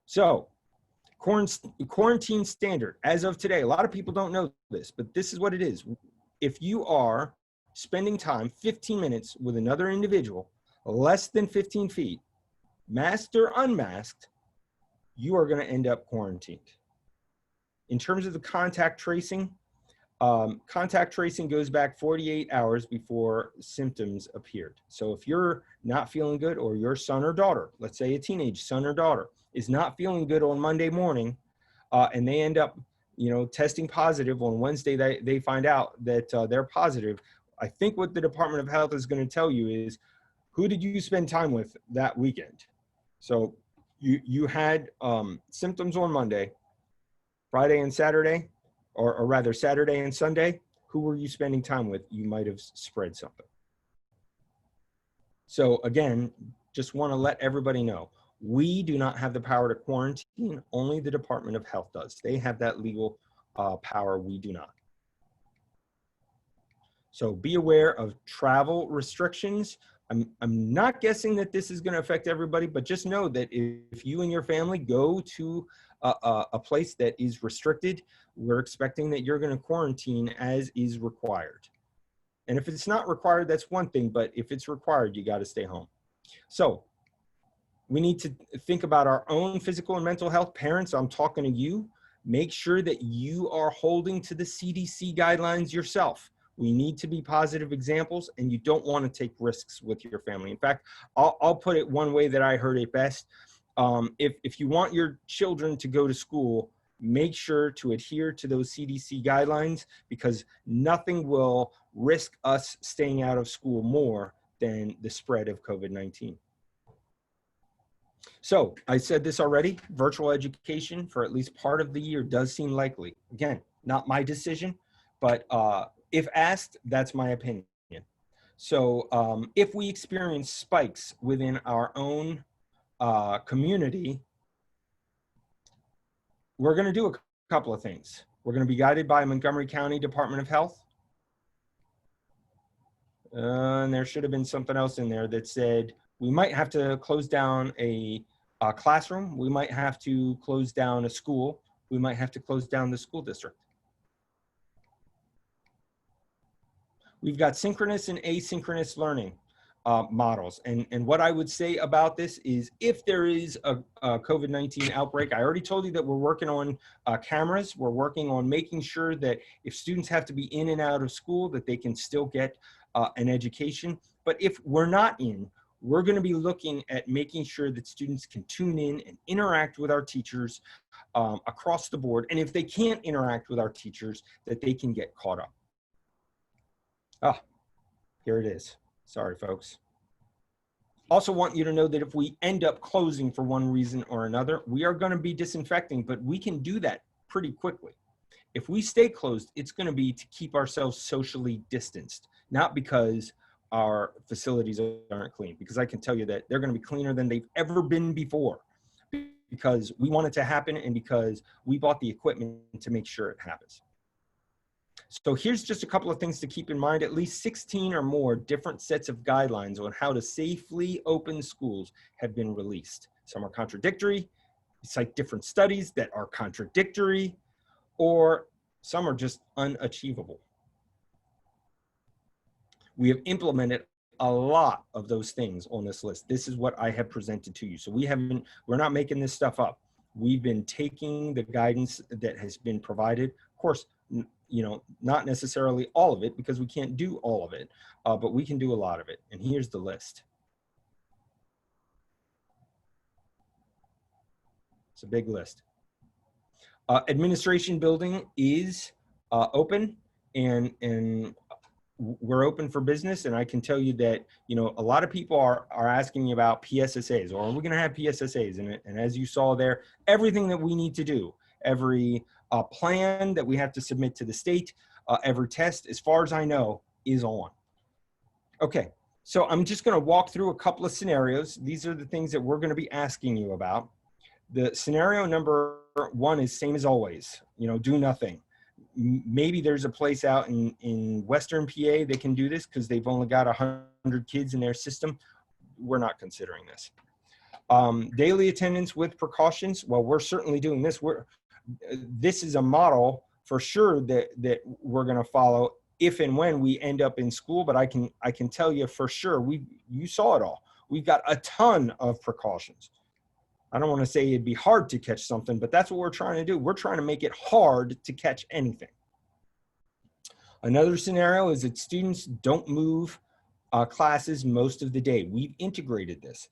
So, quarantine standard, as of today, a lot of people don't know this, but this is what it is. If you are spending time, 15 minutes with another individual, less than 15 feet, masked or unmasked, you are going to end up quarantined. In terms of the contact tracing goes back 48 hours before symptoms appeared. So if you're not feeling good, or your son or daughter, let's say a teenage son or daughter, is not feeling good on Monday morning, and they end up, testing positive on Wednesday, they find out that they're positive, I think what the Department of Health is going to tell you is, who did you spend time with that weekend? So you had symptoms on Monday, Friday and Saturday, or rather Saturday and Sunday. Who were you spending time with? You might have spread something. So again, just want to let everybody know, we do not have the power to quarantine. Only the Department of Health does. They have that legal power. We do not. So be aware of travel restrictions. I'm not guessing that this is going to affect everybody, but just know that if you and your family go to a place that is restricted, we're expecting that you're going to quarantine as is required. And if it's not required, that's one thing, but if it's required, you got to stay home. So we need to think about our own physical and mental health. Parents, I'm talking to you. Make sure that you are holding to the CDC guidelines yourself. We need to be positive examples, and you don't want to take risks with your family. In fact, I'll put it one way that I heard it best. If you want your children to go to school, make sure to adhere to those CDC guidelines, because nothing will risk us staying out of school more than the spread of COVID-19. So I said this already, virtual education for at least part of the year does seem likely. Again, not my decision, but if asked, that's my opinion. So if we experience spikes within our own community, we're going to do a couple of things. We're going to be guided by Montgomery County Department of Health. And there should have been something else in there that said we might have to close down a classroom. We might have to close down a school. We might have to close down the school district. We've got synchronous and asynchronous learning models. And what I would say about this is, if there is a COVID-19 outbreak, I already told you that we're working on cameras. We're working on making sure that if students have to be in and out of school, that they can still get an education. But if we're not in, we're going to be looking at making sure that students can tune in and interact with our teachers across the board. And if they can't interact with our teachers, that they can get caught up. Ah, here it is. Sorry, folks. Also want you to know that if we end up closing for one reason or another, we are going to be disinfecting, but we can do that pretty quickly. If we stay closed, it's going to be to keep ourselves socially distanced, not because our facilities aren't clean, because I can tell you that they're going to be cleaner than they've ever been before, because we want it to happen and because we bought the equipment to make sure it happens. So here's just a couple of things to keep in mind. At least 16 or more different sets of guidelines on how to safely open schools have been released. Some are contradictory, cite different studies that are contradictory, or some are just unachievable. We have implemented a lot of those things on this list. This is what I have presented to you. So we're not making this stuff up. We've been taking the guidance that has been provided. Of course, you know, not necessarily all of it, because we can't do all of it, but we can do a lot of it. And here's the list. It's a big list. Administration building is open, and we're open for business. And I can tell you that, you know, a lot of people are asking me about PSSAs, or are we going to have PSSAs? And as you saw there, everything that we need to do, every plan that we have to submit to the state, every test, as far as I know, is on. Okay, so I'm just going to walk through a couple of scenarios. These are the things that we're going to be asking you about. The scenario number one is same as always, you know, do nothing. Maybe there's a place out in Western PA that can do this because they've only got 100 kids in their system. We're not considering this. Daily attendance with precautions. Well, we're certainly doing this. This is a model for sure that we're going to follow if and when we end up in school. But I can tell you for sure, you saw it all. We've got a ton of precautions. I don't want to say it'd be hard to catch something, but that's what we're trying to do. We're trying to make it hard to catch anything. Another scenario is that students don't move classes most of the day. We've integrated this.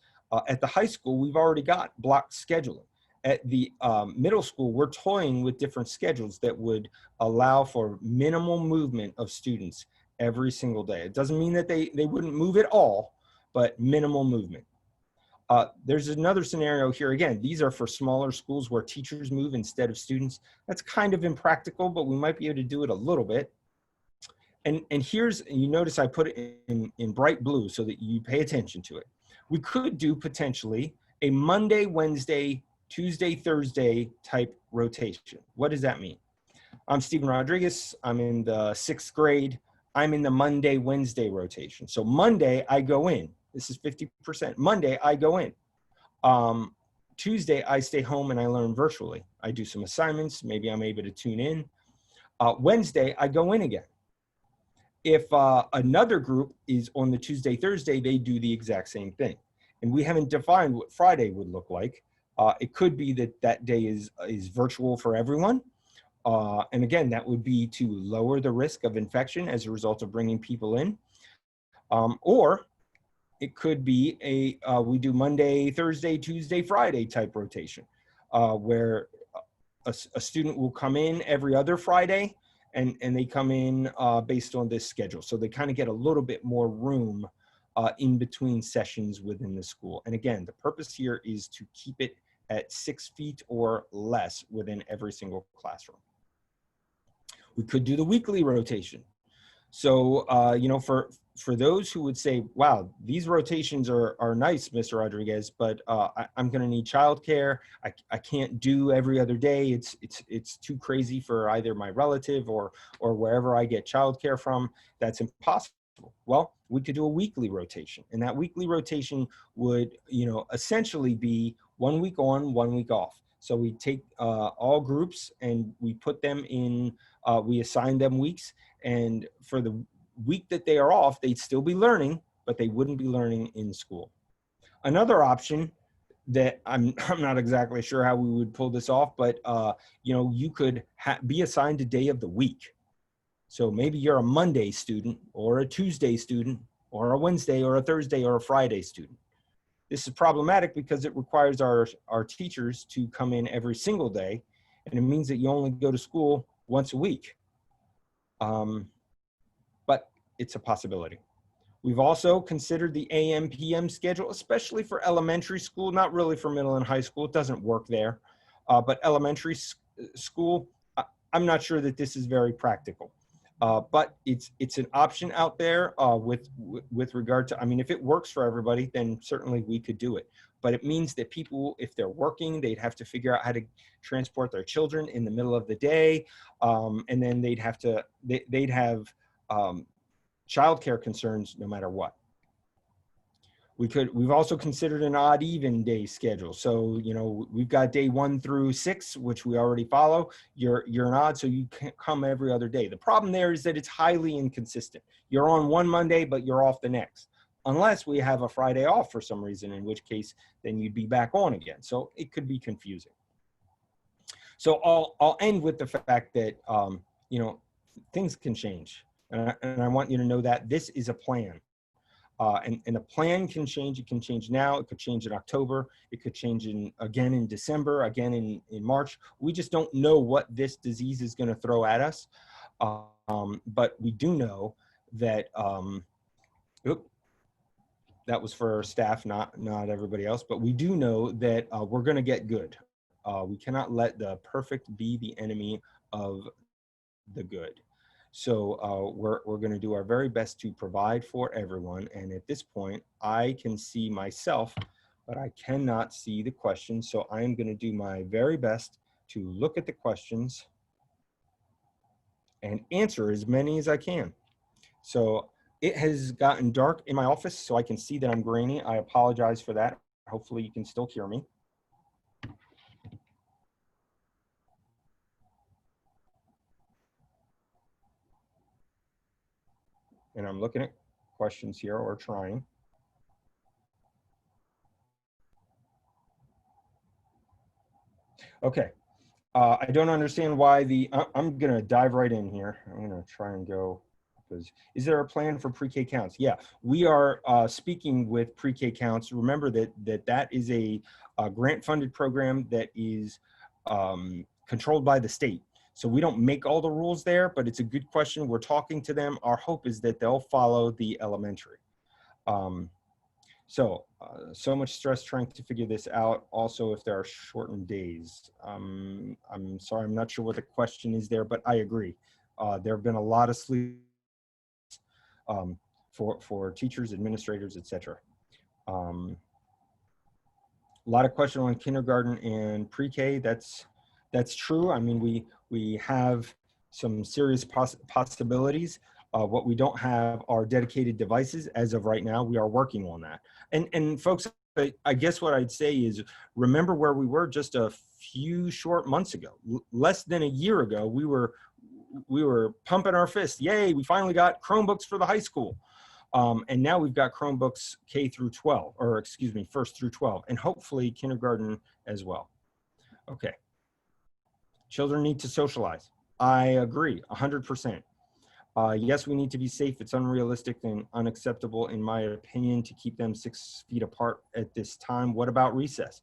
At the high school, we've already got block scheduling. At the middle school, we're toying with different schedules that would allow for minimal movement of students every single day. It doesn't mean that they wouldn't move at all, but minimal movement. There's another scenario here. Again, these are for smaller schools where teachers move instead of students. That's kind of impractical, but we might be able to do it a little bit. And here's, you notice I put it in bright blue so that you pay attention to it. We could do potentially a Monday, Wednesday, Tuesday, Thursday type rotation. What does that mean? I'm Stephen Rodriguez. I'm in the 6th grade. I'm in the Monday, Wednesday rotation. So Monday, I go in. This is 50%. Monday, I go in. Tuesday, I stay home and I learn virtually. I do some assignments. Maybe I'm able to tune in. Wednesday, I go in again. If another group is on the Tuesday, Thursday, they do the exact same thing. And we haven't defined what Friday would look like. It could be that that day is virtual for everyone, And again, that would be to lower the risk of infection as a result of bringing people in. Or it could be we do Monday, Thursday, Tuesday, Friday type rotation, where a student will come in every other Friday, and they come in based on this schedule. So they kind of get a little bit more room in between sessions within the school. And again, the purpose here is to keep it at 6 feet or less within every single classroom. We could do the weekly rotation. So, you know, for those who would say, wow, these rotations are nice, Mr. Rodriguez, but I'm going to need childcare. I can't do every other day. It's too crazy for either my relative or wherever I get childcare from. That's impossible. Well, we could do a weekly rotation, and that weekly rotation would, you know, essentially be 1 week on, 1 week off. So we take all groups and we put them in, we assign them weeks, and for the week that they are off, they'd still be learning, but they wouldn't be learning in school. Another option that I'm not exactly sure how we would pull this off, but you know, you could be assigned a day of the week. So maybe you're a Monday student or a Tuesday student or a Wednesday or a Thursday or a Friday student. This is problematic because it requires our teachers to come in every single day, and it means that you only go to school once a week. But it's a possibility. We've also considered the AM PM schedule, especially for elementary school, not really for middle and high school. It doesn't work there. But elementary school, I'm not sure that this is very practical. But it's an option out there with regard to, I mean, if it works for everybody, then certainly we could do it. But it means that people, if they're working, they'd have to figure out how to transport their children in the middle of the day. And then they'd have childcare concerns no matter what. We've also considered an odd even day schedule. So, you know, we've got day 1 through 6, which we already follow. You're an odd, so you can't come every other day. The problem there is that it's highly inconsistent. You're on one Monday, but you're off the next, unless we have a Friday off for some reason, in which case then you'd be back on again. So it could be confusing. So I'll end with the fact that, you know, things can change. And I want you to know that this is a plan. And a plan can change. It can change now. It could change in October. It could change again in December, again in March. We just don't know what this disease is going to throw at us. But we do know that, that was for our staff, not everybody else. But we do know that we're going to get good. We cannot let the perfect be the enemy of the good. So we're going to do our very best to provide for everyone. And at this point, I can see myself, but I cannot see the questions. So I am going to do my very best to look at the questions and answer as many as I can. So it has gotten dark in my office, so I can see that I'm grainy. I apologize for that. Hopefully you can still hear me. And I'm looking at questions here, or trying. Okay. I don't understand why I'm going to dive right in here. I'm going to try and go, because is there a plan for pre-K counts? Yeah, we are speaking with pre-K counts. Remember that is a grant-funded program that is controlled by the state. So we don't make all the rules there, but it's a good question. We're talking to them. Our hope is that they'll follow the elementary. So much stress trying to figure this out. Also, if there are shortened days. I'm sorry, I'm not sure what the question is there, but I agree. There have been a lot of sleep for teachers, administrators, etc. A lot of questions on kindergarten and pre-K. That's true. I mean, we have some serious possibilities. What we don't have are dedicated devices as of right now. We are working on that. And folks, I guess what I'd say is, remember where we were just a few short months ago. Less than a year ago, we were pumping our fists. Yay, we finally got Chromebooks for the high school. And now we've got Chromebooks K through 12, or excuse me, 1st through 12, and hopefully kindergarten as well. Okay. Children need to socialize. I agree, 100%. Yes, we need to be safe. It's unrealistic and unacceptable, in my opinion, to keep them 6 feet apart at this time. What about recess?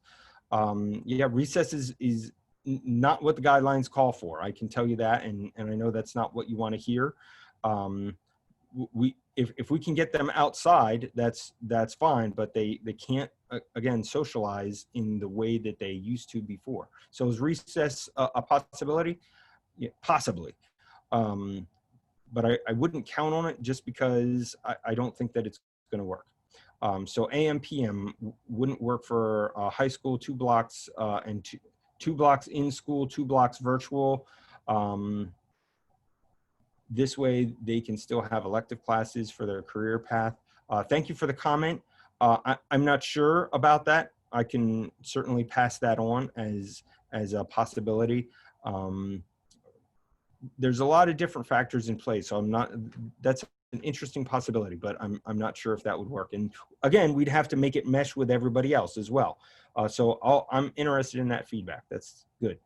Yeah, recess is not what the guidelines call for. I can tell you that, and I know that's not what you want to hear. Um, if we can get them outside, that's fine, but they can't again socialize in the way that they used to before. So is recess a possibility? Yeah, possibly. Um, but I wouldn't count on it, just because I don't think that it's going to work. So AM PM wouldn't work for high school, 2 blocks, and two blocks in school, 2 blocks virtual. This way they can still have elective classes for their career path. Thank you for the comment. I'm not sure about that. I can certainly pass that on as a possibility. There's a lot of different factors in play, so that's an interesting possibility, but I'm not sure if that would work. And again, we'd have to make it mesh with everybody else as well. So I'm interested in that feedback. That's good.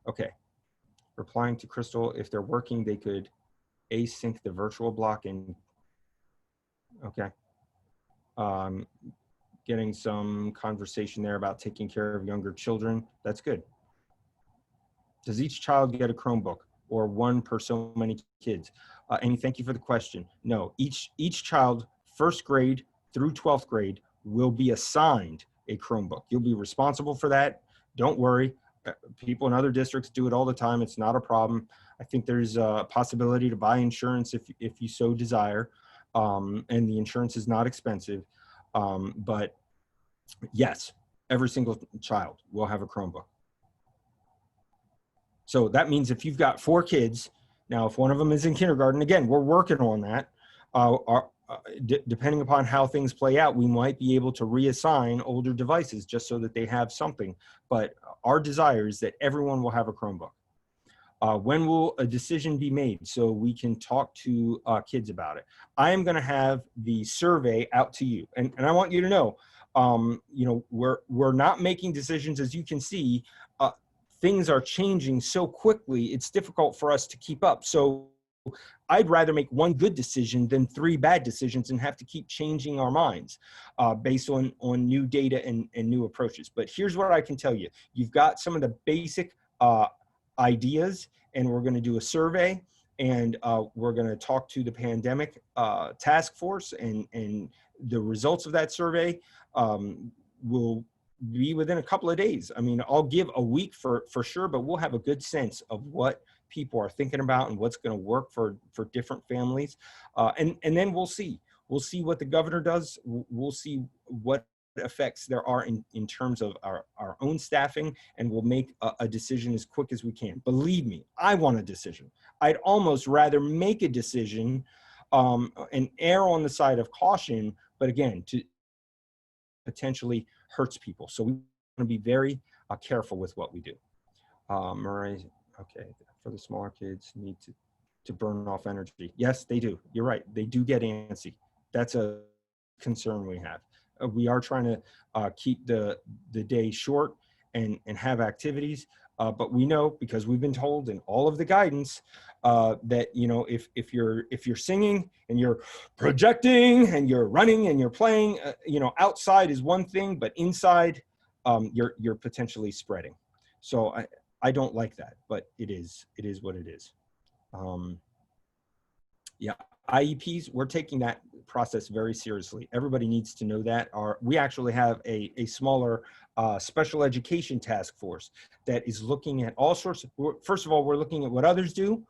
Okay. Replying to Crystal, if they're working, they could async the virtual block and, okay. Getting some conversation there about taking care of younger children. That's good. Does each child get a Chromebook, or one per so many kids? Amy, thank you for the question. No, each child, 1st grade through 12th grade, will be assigned a Chromebook. You'll be responsible for that. Don't worry. People in other districts do it all the time. It's not a problem. I think there's a possibility to buy insurance if you so desire. And the insurance is not expensive. But yes, every single child will have a Chromebook. So that means if you've got 4 kids, now if one of them is in kindergarten, again, we're working on that. Depending upon how things play out, we might be able to reassign older devices just so that they have something. But our desire is that everyone will have a Chromebook. When will a decision be made so we can talk to kids about it? I am going to have the survey out to you, and I want you to know, we're not making decisions. As you can see, things are changing so quickly, it's difficult for us to keep up. So I'd rather make one good decision than 3 bad decisions and have to keep changing our minds based on new data and new approaches. But here's what I can tell you. You've got some of the basic ideas, and we're going to do a survey, and we're going to talk to the pandemic task force, and the results of that survey will be within a couple of days. I mean, I'll give a week for sure, but we'll have a good sense of what people are thinking about and what's going to work for different families. And then we'll see what the governor does. We'll see what effects there are in terms of our own staffing, and we'll make a decision as quick as we can. Believe me, I want a decision. I'd almost rather make a decision and err on the side of caution, but again, to potentially hurts people. So we want to be very careful with what we do. Murray, okay, for the smaller kids need to burn off energy. Yes, they do. You're right. They do get antsy. That's a concern we have. We are trying to keep the day short and have activities, but we know, because we've been told in all of the guidance, that if you're singing and you're projecting and you're running and you're playing, outside is one thing, but inside you're potentially spreading. So I don't like that, but it is what it is. Yeah, IEPs, we're taking that process very seriously. Everybody needs to know that. We actually have a smaller special education task force that is looking at all sorts of, first of all, we're looking at what others do.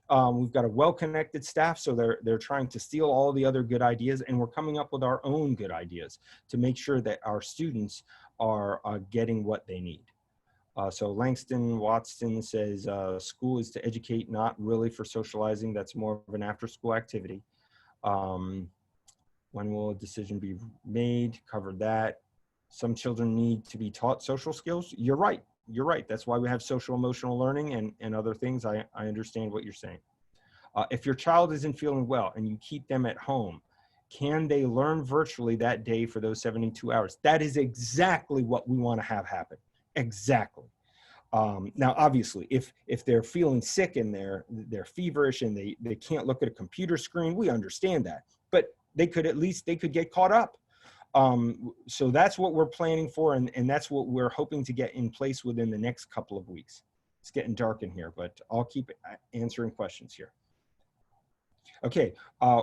We've got a well-connected staff, so they're trying to steal all the other good ideas, and we're coming up with our own good ideas to make sure that our students are getting what they need. So Langston Watson says, school is to educate, not really for socializing. That's more of an after-school activity. When will a decision be made? Covered that. Some children need to be taught social skills. You're right. You're right. That's why we have social emotional learning and other things. I understand what you're saying. If your child isn't feeling well and you keep them at home, can they learn virtually that day for those 72 hours? That is exactly what we want to have happen. Exactly. Now, obviously, if they're feeling sick and they're feverish and they can't look at a computer screen, we understand that. But they could get caught up. So that's what we're planning for, and that's what we're hoping to get in place within the next couple of weeks. It's getting dark in here, but I'll keep answering questions here. Okay,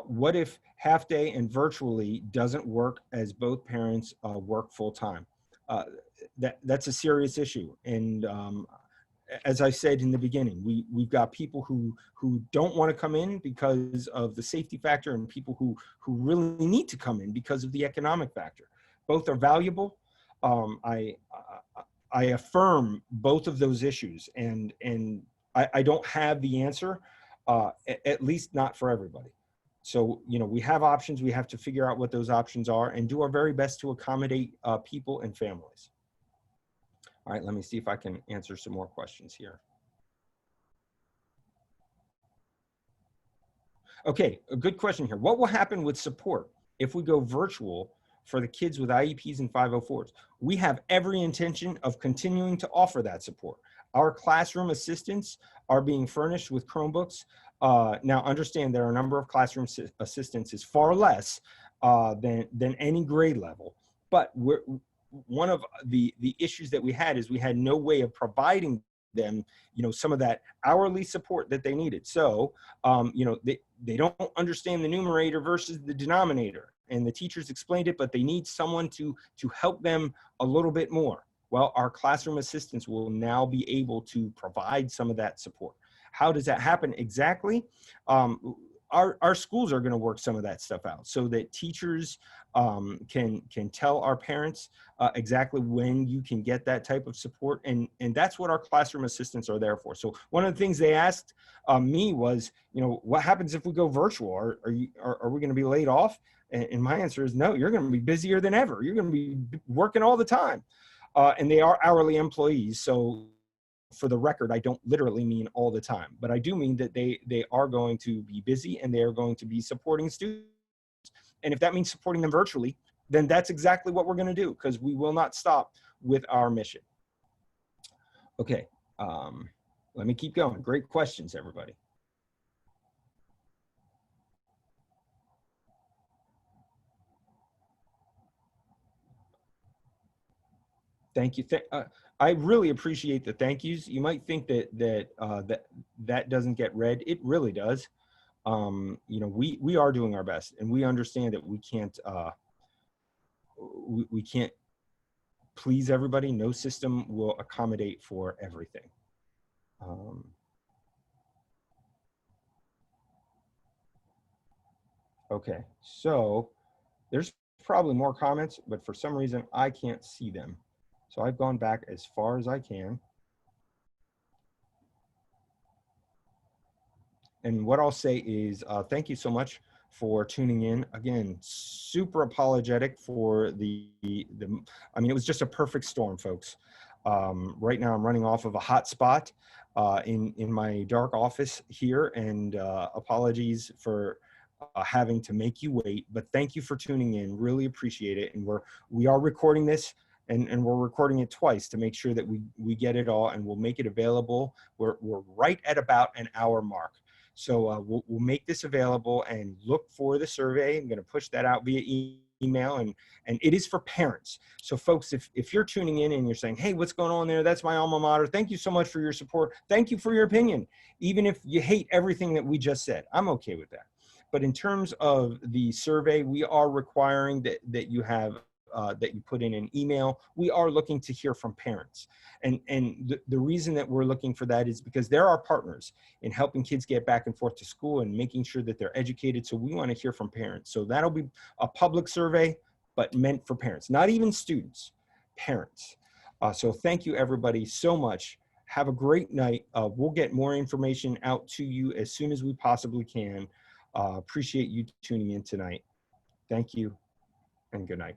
what if half day and virtually doesn't work as both parents work full time? That's a serious issue, and as I said in the beginning, we've got people who don't want to come in because of the safety factor, and people who really need to come in because of the economic factor. Both are valuable. I affirm both of those issues, and I don't have the answer, at least not for everybody. So, you know, we have options. We have to figure out what those options are and do our very best to accommodate people and families. All right, let me see if I can answer some more questions here. Okay, a good question here. What will happen with support if we go virtual for the kids with IEPs and 504s? We have every intention of continuing to offer that support. Our classroom assistants are being furnished with Chromebooks. Now, understand there are a number of classroom assistants is far less than any grade level, but one of the issues that we had is we had no way of providing them, you know, some of that hourly support that they needed. So, you know, they don't understand the numerator versus the denominator, and the teachers explained it, but they need someone to help them a little bit more. Well, our classroom assistants will now be able to provide some of that support. How does that happen exactly? Our schools are going to work some of that stuff out so that teachers can tell our parents exactly when you can get that type of support, and that's what our classroom assistants are there for. So one of the things they asked me was, you know, what happens if we go virtual? Are we going to be laid off? And my answer is no. You're going to be busier than ever. You're going to be working all the time, and they are hourly employees. So, for the record, I don't literally mean all the time, but I do mean that they are going to be busy and they are going to be supporting students. And if that means supporting them virtually, then that's exactly what we're going to do, because we will not stop with our mission. Okay, let me keep going. Great questions, everybody. Thank you. I really appreciate the thank yous. You might think that doesn't get read. It really does. You know, we are doing our best, and we understand that we can't please everybody. No system will accommodate for everything. Okay, so there's probably more comments, but for some reason I can't see them. So I've gone back as far as I can. And what I'll say is thank you so much for tuning in. Again, super apologetic for I mean, it was just a perfect storm, folks. Right now I'm running off of a hot spot in my dark office here, and apologies for having to make you wait, but thank you for tuning in. Really appreciate it. And we are recording this, and we're recording it twice to make sure that we get it all, and we'll make it available. We're right at about an hour mark. So we'll make this available, and look for the survey. I'm going to push that out via email, and it is for parents. So folks, if you're tuning in and you're saying, hey, what's going on there? That's my alma mater. Thank you so much for your support. Thank you for your opinion. Even if you hate everything that we just said, I'm okay with that. But in terms of the survey, we are requiring that you have that you put in an email. We are looking to hear from parents. And the reason that we're looking for that is because they're our partners in helping kids get back and forth to school and making sure that they're educated. So we want to hear from parents. So that'll be a public survey, but meant for parents, not even students, parents. So thank you, everybody, so much. Have a great night. We'll get more information out to you as soon as we possibly can. Appreciate you tuning in tonight. Thank you, and good night.